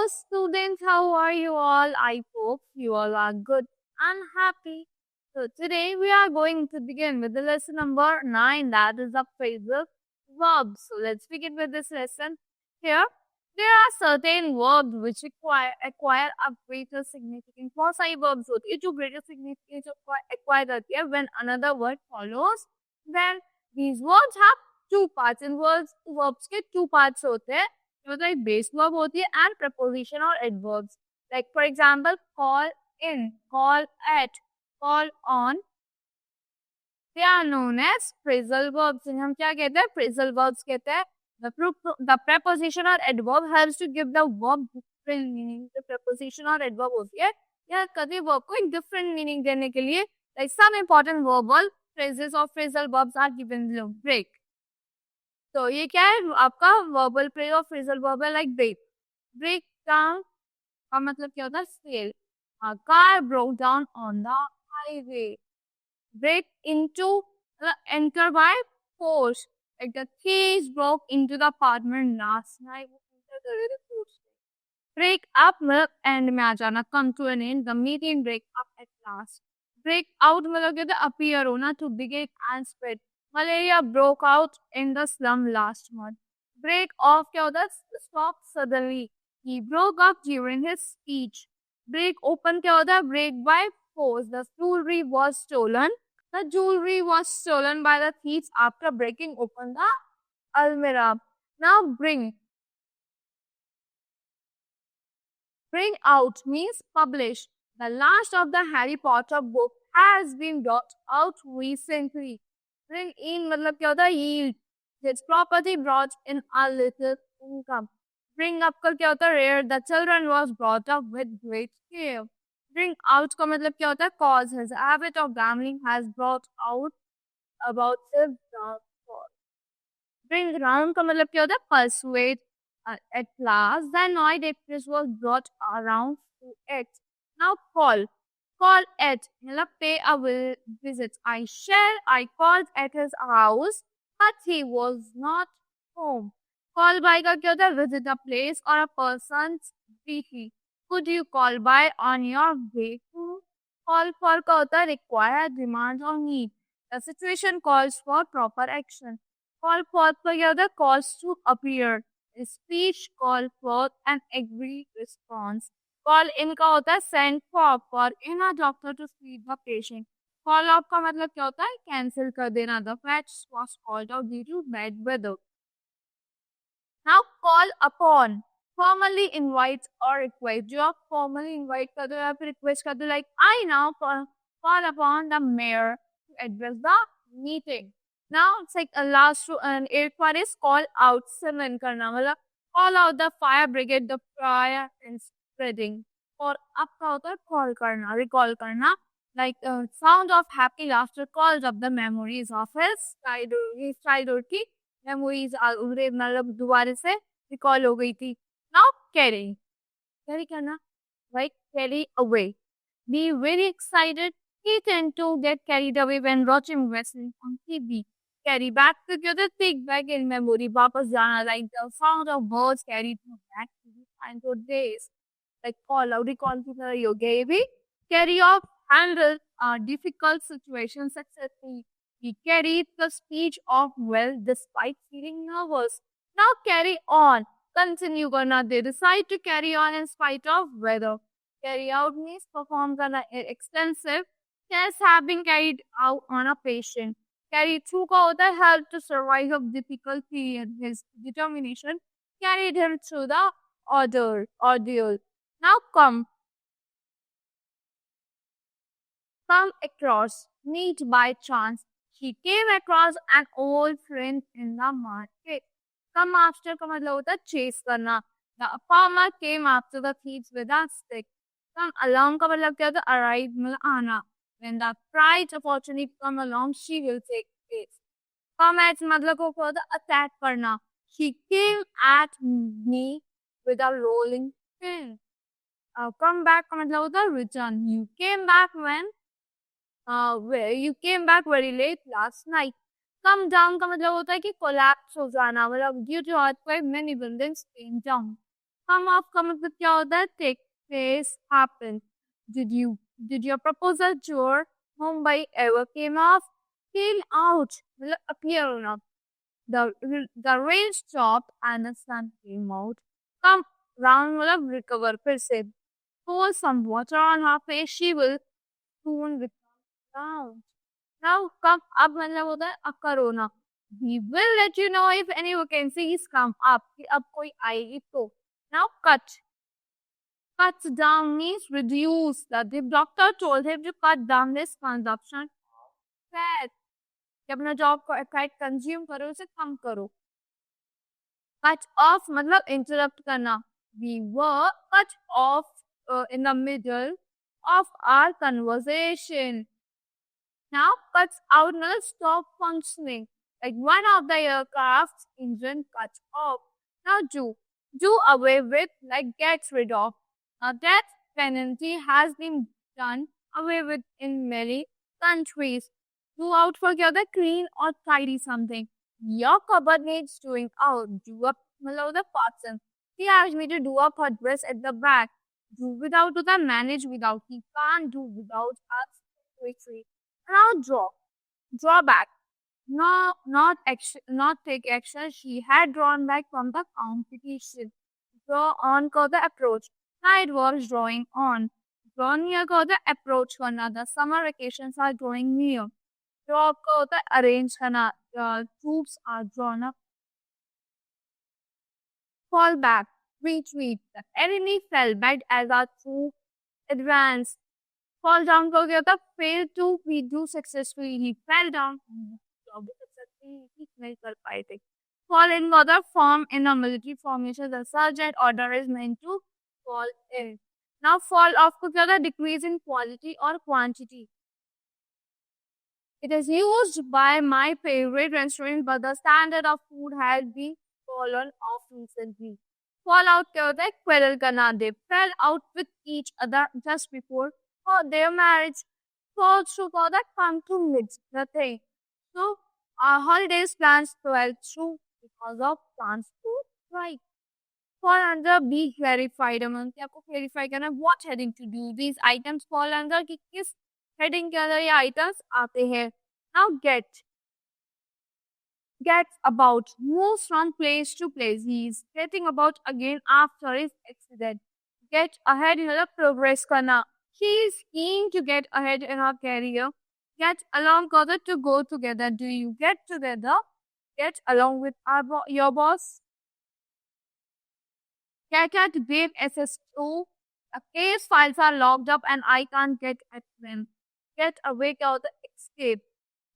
students, how are you all? I hope you all are good and happy. So today we are going to begin with the lesson number 9, that is the phrasal verbs. So let's begin with this lesson. Here there are certain verbs which acquire a greater significance. बहुत सारी verbs होती है जो greater significance acquire करती है when another word follows. Then these words have two parts. In verbs के two parts होते हैं. मतलब एक बेस वर्ब होती है एंड प्रपोजिशन और adverbs. Like for example call in, call at, call on, they are known as phrasal verbs. हम क्या कहते हैं? फ्रेजल वर्ब्स कहते हैं. The preposition or adverb helps to give the verb different meaning. The preposition और adverb होती है या कभी verb को एक different meaning देने के लिए. Like some important verbal phrases or phrasal verbs are given below. Break. तो ये क्या है? आपका वर्बल फ्रेज और फ्रेजल वर्ब है. Like break. ब्रेक डाउन का मतलब क्या होता है? Fail. Car broke down on the highway. Break into enter by force. Like the thieves broke into the apartment last night. वो एंटर कर रहे थे फोर्स से. ब्रेक अप मतलब एंड में आ जाना. Come to an end. The meeting break up at last. Break out मतलब क्या होता है? अपीयर होना. To begin and spread. Malaria broke out in the slum last month. Break off क्या होता है? Stop suddenly. He broke up during his speech. Break open क्या होता है? Break by force. The jewelry was stolen. The jewelry was stolen by the thieves after breaking open the almirah. Now bring. Bring out means publish. The last of the Harry Potter book has been brought out recently. Bring in मतलब क्या होता है? Yield. His property brought in a little income. Bring up का क्या होता है? Rear. The children was brought up with great care. Bring out का मतलब क्या होता है? Cause. His habit of gambling has brought out about his downfall. Bring round का मतलब क्या होता है? Persuade. At last, the annoyed actress was brought around to it. Now call. Call at मतलब pay a visit. I called at his house, but he was not home. Call by का क्या होता है? Visit a place or a person's briefly. Could you call by on your way to? Call for का होता है? Require, demand or need. The situation calls for proper action. Call for का क्या होता है? Calls to appear. Speech call forth an agreed response. Call in का होता है? Send for in a doctor to see the patient. Call off का मतलब क्या होता है? Cancel कर देना. The fetch was called out due to bad weather. Now call upon. Formally invite or request. जो आप formally invite कर दो या फिर request कर दो. Like I now call upon the mayor to address the meeting. Now it's like a last and एक बार is call out. summon करना मतलब call out the fire brigade. The fire is spreading. और आपका होता है call करना, recall करना. Like sound of happy laughter calls up the memories of his childhood की memories मतलब दोबारा से recall हो गई थी. Now carry करना. Like carry away. Be very excited. He tend to get carried away when watching wrestling on TV. Carry back to क्या होता है? Take back in memory. वापस जाना. Like the sound of birds carried back to the childhood days. Like call out, recall की तरह ही हो गया ये भी. Carry off, handle difficult situations successfully. He carried the speech off well despite feeling nervous. Now carry on. Continue करना. They decide to carry on in spite of weather. Carry out means perform करना. Extensive tests have been carried out on a patient. Carry through का होता है help to survive a difficult period. His determination carried him through the ordeal. Now come across. Meet by chance. He came across an old friend in the market. Come after का मतलब होता है chase करना. The farmer came after the thieves with a stick. Come along का मतलब क्या होता है? Arrive मतलब आना. When the right opportunity come along, she will take place. Come at मतलब को होता है attack करना. He came at me with a rolling pin. Come back का मतलब होता है return. You came back you came back very late last night. Come down का मतलब होता है कि collapse हो जाना. मतलब due to earthquake many buildings came down. Come off का मतलब क्या होता है? Take place, happen. Did your proposal tour Mumbai ever came off? Came out, मतलब appear होना. The rain stopped and the sun came out. Come round, मतलब recover फिर से. Pour some water on her face. She will soon recover down. Now come up, मतलब होता है करो ना. We will let you know if any vacancies come up. कि अब कोई आएगी तो. Now cut. Cuts down means reduce. The doctor told him to cut down this consumption of fat. कि अपना जॉब को फैट कंज्यूम करो, उसे कम करो. Cut off मतलब interrupt करना. We were cut off in the middle of our conversation. Now cuts out मतलब stop functioning. Like one of the aircraft's engine cuts off. Now do away with, like gets rid of. Now death penalty has been done away with in many countries. Do out for the clean or tidy something. Your cupboard needs doing out. Do up below the person. He asked me to do up her dress at the back. Do without to the manage without. He can't do without us. Now draw back. No, not action, not take action. She had drawn back from the competition. Draw on को the approach. Now it was drawing on. Draw near को the approach करना. The summer vacations are drawing near. Draw को the arrange करना. The troops are drawn up. Fall back. Retreat. The enemy fell back as our troops advanced. Fall down को क्या होता? Fail to redo successfully. He fell down. नहीं कर पाए थे. Fall in का होता form in a military formation. The sergeant order is meant to fall in. Now fall off को क्या होता? Decrease in quality or quantity. It is used by my favorite restaurant, but the standard of food has been fallen off recently. Fall out क्या होता है? Quarrel करना. They fell out with each other just before their marriage. Fall through का होता है come to midst the thing. So our holidays plans fell through because of transport strike. Fall under be clarified. कि आपको clarify करना what heading to do. These items fall under कि किस heading के अंदर ये items आते हैं. Now gets about, moves from place to place. He is getting about again after his accident. Get ahead in the progress करना. She is keen to get ahead in her career. Get along together to go together. Do you get together? Get along with your boss. Get at grave SS2. The case files are locked up and I can't get at them. Get away or the escape.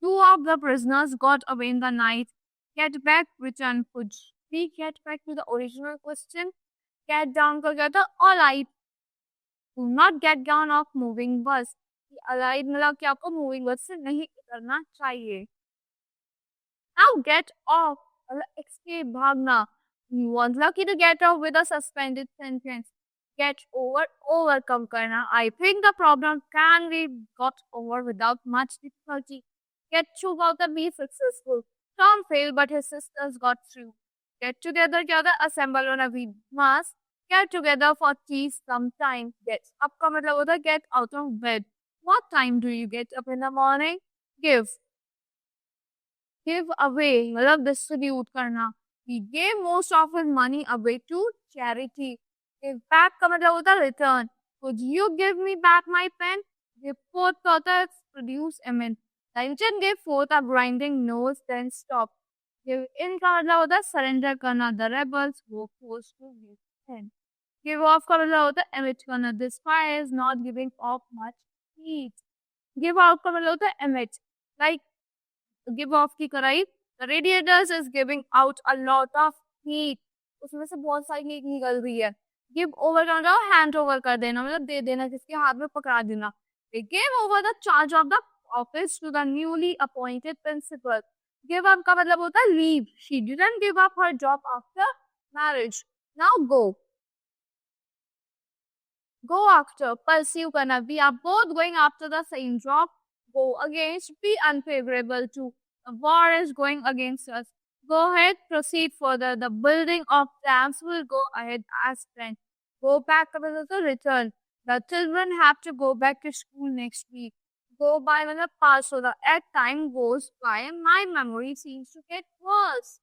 Two of the prisoners got away in the night. Get back, return food. We get back to the original question. Get down together, alright. Do not get down off moving bus. Alright मतलब कि आपको moving bus से नहीं उतरना चाहिए. Now get off. Escape, भागना. You was lucky to get off with a suspended sentence. Get over, overcome करना. I think the problem can be got over without much difficulty. Get through about the be successful. Tom failed, but his sisters got through. Get together, assemble on a we must. Get together for tea sometime. Get up का मतलब होता है get out of bed. What time do you get up in the morning? Give away मतलब distribute करना. He gave most of his money away to charity. Give back का मतलब होता है return. Could you give me back my pen? Give forth का होता है produce amen. The engine gave forth a grinding noise, then stopped. Give in का मतलब होता है surrender करना. The rebels were forced to give in. Give off का मतलब होता है emit करना. This fire is not giving off much heat. Give out का मतलब होता है emit. Like give off की कराई. The radiators is giving out a lot of heat. उसमें से बहुत सारी हीट निकल रही है. Give over का मतलब hand over कर देना मतलब दे देना किसके हाथ में पकड़ा देना. They gave over the charge of the office to the newly appointed principal. Give up का मतलब होता है leave. She didn't give up her job after marriage. Now go. Go after, pursue करना. We are both going after the same job. Go against, be unfavorable to. The war is going against us. Go ahead, proceed further. The building of dams will go ahead as planned. Go back to return. The children have to go back to school next week. Go by when the past so that as time goes by, my memory seems to get worse.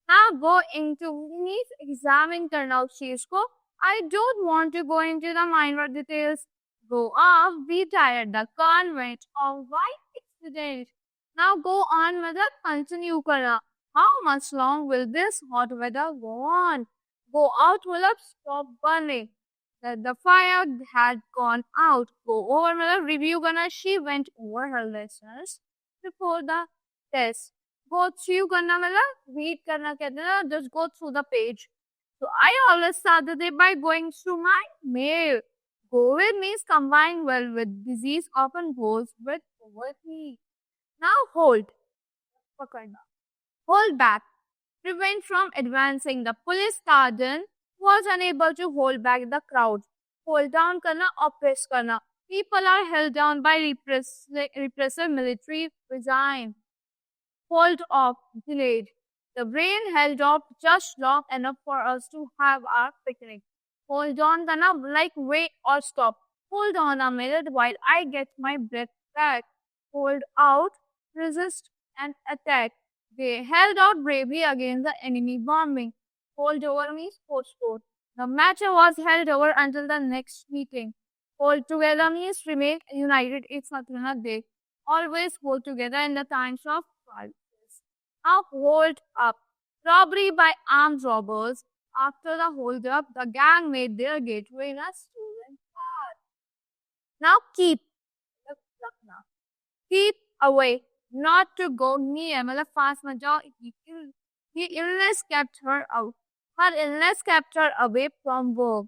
Now go into please examine turnout sheets. Go. I don't want to go into the minor details. Go off, be tired. The convent of white accident. Now go on with the continue करना. How much long will this hot weather go on? Go out will have stop burning. That the fire had gone out. Go over मतलब review करना. She went over her lessons before the test. Go through करना मतलब read करना कहते हैं ना. Just go through the page. So I always start the day by going through my mail. Go with means combine well with disease often goes with overheat. Now hold. पकड़ना. Hold back. Prevent from advancing. The police sergeant was unable to hold back the crowd. Hold down करना और press करना. People are held down by repressive military regime. Hold off, delayed. The brain held off just long enough for us to have our picnic. Hold on करना like wait or stop. Hold on a minute while I get my breath back. Hold out, resist and attack. They held out bravely against the enemy bombing. Hold over means postpone. The matter was held over until the next meeting. Hold together means remain united. It's not they always hold together in the times of crisis. Now hold up. Robbery by armed robbers. After the hold up, the gang made their getaway in a stolen car. Now keep. Keep away. Not to go near. मतलब पास मत जाओ. He illness kept her out. Her illness kept her away from work.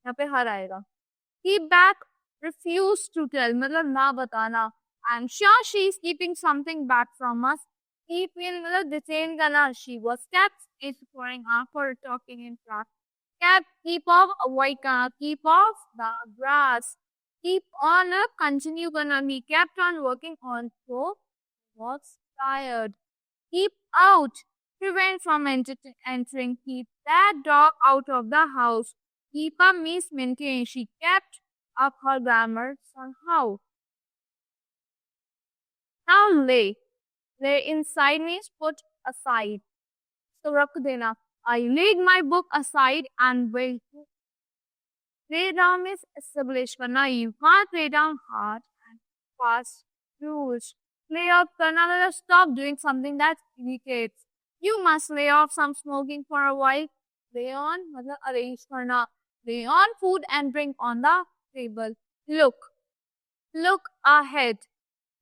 यहाँ पे हर आएगा. Keep back. Refuse to tell. मतलब ना बताना. I'm sure she's keeping something back from us. Keep in मतलब detain करना. She was kept. It's pouring after talking in class. Kept. Keep off. Avoid करना. Keep off the grass. Keep on up. Continue करना. He kept on working on so was tired. Keep out. Prevent from entering. Keep that dog out of the house. Keep up means maintain. She kept up her grammar somehow. Now lay. Lay inside means put aside. So रख देना. I laid my book aside and wait. Lay down means establish करना. You can't lay down hard and fast rules. Lay off करना मतलब stop doing something that irritates. You must lay off some smoking for a while. Lay on मतलब arrange करना. Lay on food and drink on the table. Look. Look ahead.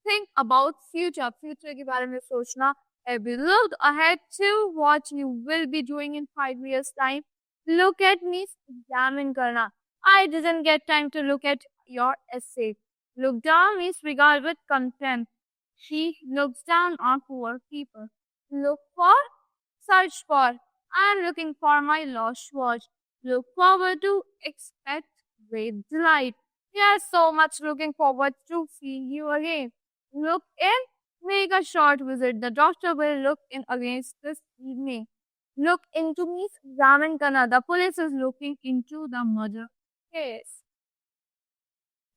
Think about future. Future के बारे में सोचना. Have you looked ahead to what you will be doing in 5 years' time? Look at me. Examine करना. I didn't get time to look at your essay. Look down means regard with contempt. She looks down on poor people. Look for, search for. I am looking for my lost watch. Look forward to, expect great delight. We are so much looking forward to seeing you again. Look in, make a short visit. The doctor will look in against this evening. Look into means examine करना. The police is looking into the murder case.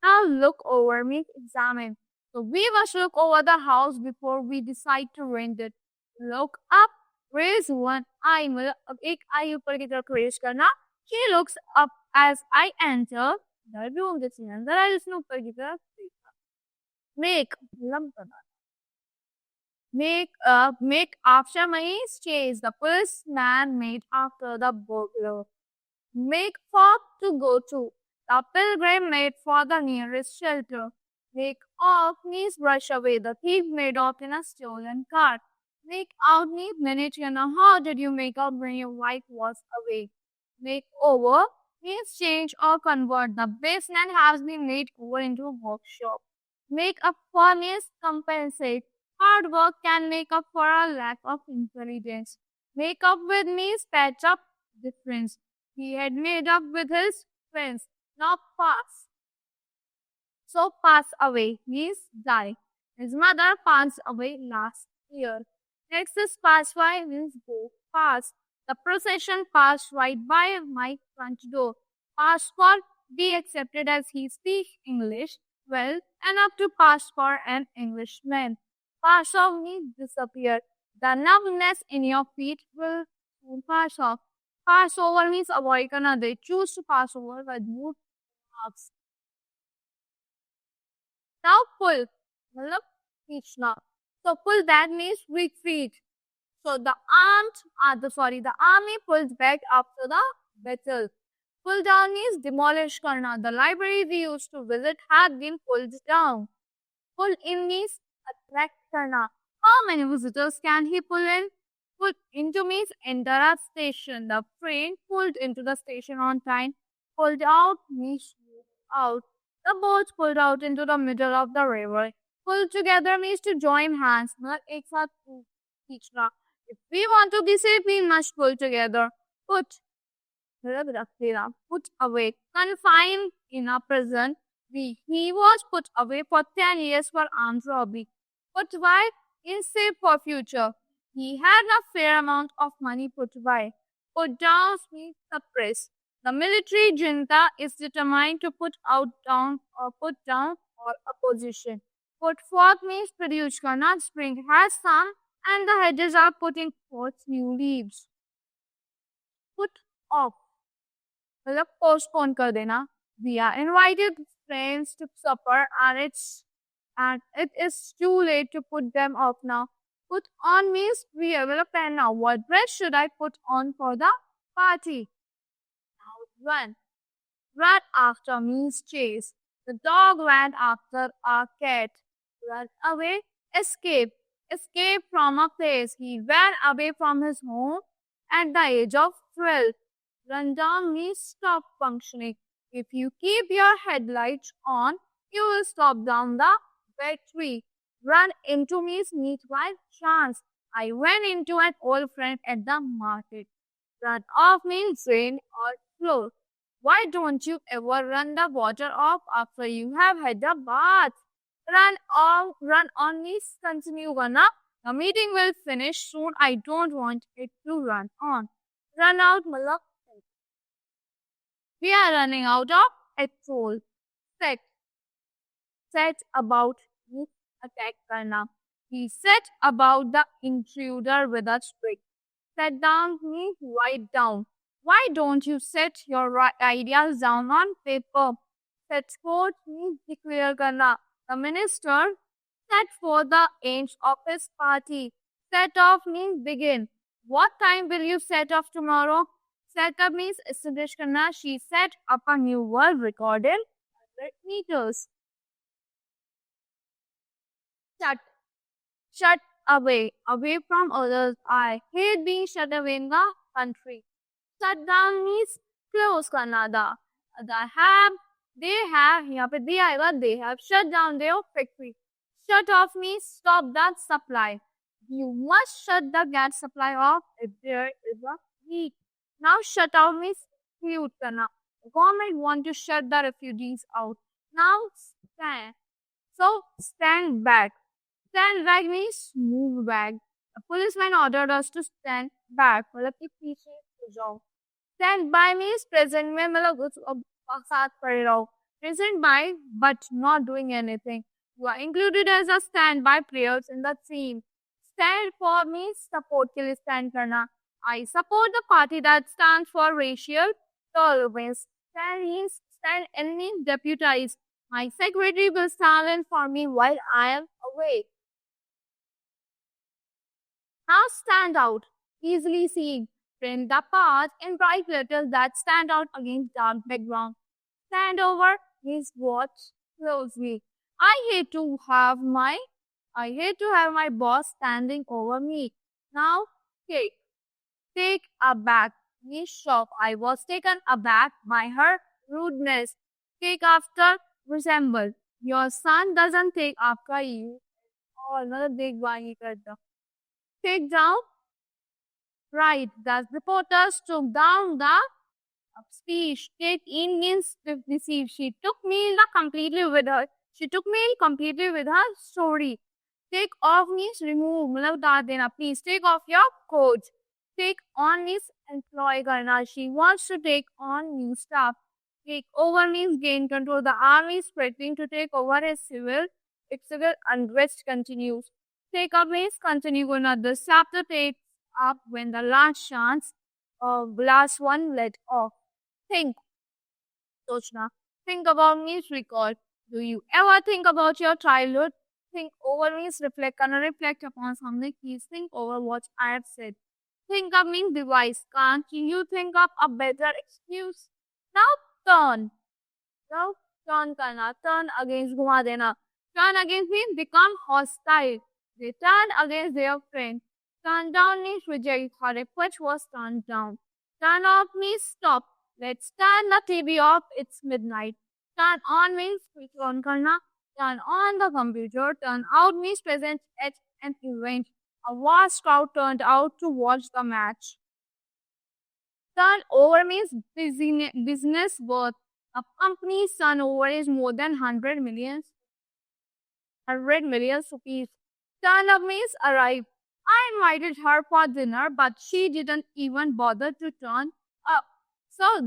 Now look over means examine. So we must look over the house before we decide to rent it. Look up, raise one eye. मतलब एक eye ऊपर की तरफ raise करना. She looks up as I enter the room. जैसे अंदर आई उसने ऊपर की तरफ देखा. Make लंब करना. Make after my chase. The policeman made after the burglar. Make for to go to. The pilgrim made for the nearest shelter. Make off means brush away. The thief made off in a stolen cart. Make out means minute. How did you make out when your wife was away? Make over means change or convert. The basement has been made over into a workshop. Make up for means compensate. Hard work can make up for a lack of intelligence. Make up with means patch up difference. He had made up with his friends. Now pass. So pass away means die. His mother passed away last year. Next is pass by means go past. The procession passed right by my front door. Pass for be accepted as he speaks English well enough to pass for an Englishman. Pass off means disappear. The numbness in your feet will soon pass off. Pass over means avoid करना. They choose to pass over with mood marks. Now pull. मतलब खींचना. So pull that means retreat. So the army pulls back after the battle. Pull down means demolish karna. The library we used to visit had been pulled down. Pull in means attract karna. How many visitors can he pull in? Pull into means enter a station. The train pulled into the station on time. Pulled out means move out. The boats pulled out into the middle of the river. Pull together means to join hands. मतलब एक साथ खींचना. If we want to be safe, we must pull together. Put away. Confined in a prison. He was put away for 10 years for armed robbery. Put why? In safe for future. He had a fair amount of money put by. Put down means suppress. The military junta is determined to put down or opposition. Put forth means produce karna. Spring has some and the hedges are putting forth new leaves. Put off. मतलब postpone कर देना. We are invited friends to supper and it is too late to put them off now. Put on means wear. मतलब पहनना. What dress should I put on for the party? Now run. Run after means chase. The dog ran after a cat. Run away. Escape. Escape from a place. He ran away from his home at the age of 12. Run down means stop functioning. If you keep your headlights on, you will stop down the battery. Run into means meet by chance. I ran into an old friend at the market. Run off means drain or flow. Why don't you ever run the water off after you have had a bath? Run on means continue करना. The meeting will finish soon. I don't want it to run on. Run out मतलब we are running out of petrol. Set about means attack करना. He set about the intruder with a stick. Set down means write down. Why don't you set your ideas down on paper? Set forth means declare करना. The minister set for the aims of his party. Set off means begin. What time will you set off tomorrow? Set up means establish karna. She set up a new world record in 100 meters. Shut away from others. I hate being shut away in the country. Shut down means close karna. They have shut down their factory. Shut off means stop that supply. You must shut the gas supply off if there is a leak. Now shut out means exclude karna. The government want to shut the refugees out. Now stand. So stand back. Stand back means move back. A policeman ordered us to stand back. मतलब कि पीछे हो जाओ. Stand by means present में मतलब साथ खड़े रहो. Present by but not doing anything. You are included as a standby players in the scene. Stand for means support के लिए stand करना. I support the party that stands for racial tolerance. Stand means stand and means deputize. My secretary will stand in for me while I am away. Now stand out. Easily seen. Print the part in bright letters that stand out against dark background. Stand over means watch closely. I hate to have my boss standing over me. Now take aback means shock. I was taken aback by her rudeness. Take after resemble. Your son doesn't take after you. और मतलब देखभाल नहीं करता. Take down. Right. The reporters took down the speech. Take in means to receive. She took me completely with her story. Take off means remove, मतलब उतार देना. Please take off your coat. Take on means employ करना. She wants to take on new staff. Take over means gain control. The army is threatening to take over its civil unrest continues. Take up means continue another. Chapter takes up when the last chance of last one let off. Think, Sochna. Think about means recall. Do you ever think about your childhood? Think over means reflect and reflect upon something. Please think over what I have said. Think up means devise. Can't you think up a better excuse? Now turn. Now turn करना. Turn against घुमा देना. Turn against means become hostile. They turn against their friend. Turn down means reject. Her request was turned down. Turn off means stop. Let's turn the TV off. It's midnight. Turn on means switch on करना. Turn on the computer. Turn out means present at an event. A vast crowd turned out to watch the match. Turn over means business worth. A company's turnover is more than 100 million rupees. Turn up means arrive. I invited her for dinner, but she didn't even bother to turn up. So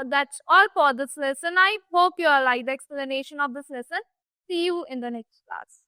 that's all for this lesson. I hope you all like the explanation of this lesson. See you in the next class.